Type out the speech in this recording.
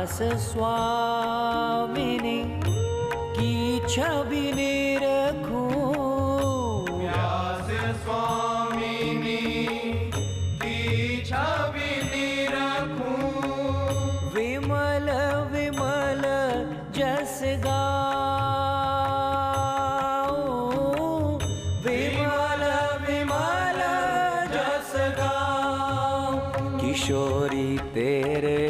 व्यास स्वामिनी की छवि निरखूं, व्यास स्वामिनी की छवि निरखूं। विमल विमल जस गाऊं, विमल विमल जस गाऊं। किशोरी तेरे